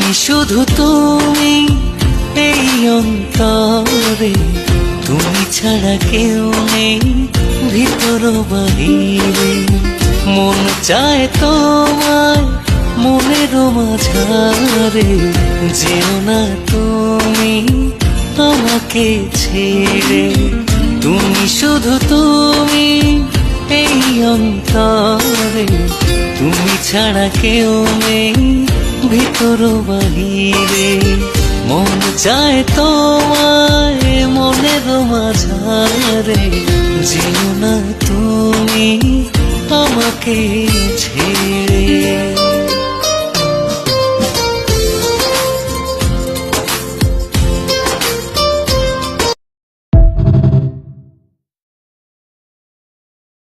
তুমি শুধু তুমি এই অন্তরে, তুমি ছাড়া কেউ নেই ভিতর বাহিরে। মন চায় তোমায় মনের মাঝারে, যেও না তুমি আমাকে ছেড়ে। তুমি শুধু তুমি এই অন্তরে, তুমি ছাড়া কেউ নেই ভিতর বাহিরে। মন চায় তোমায় মনের মাঝারে, যেও না তুমি আমাকে ছেড়ে।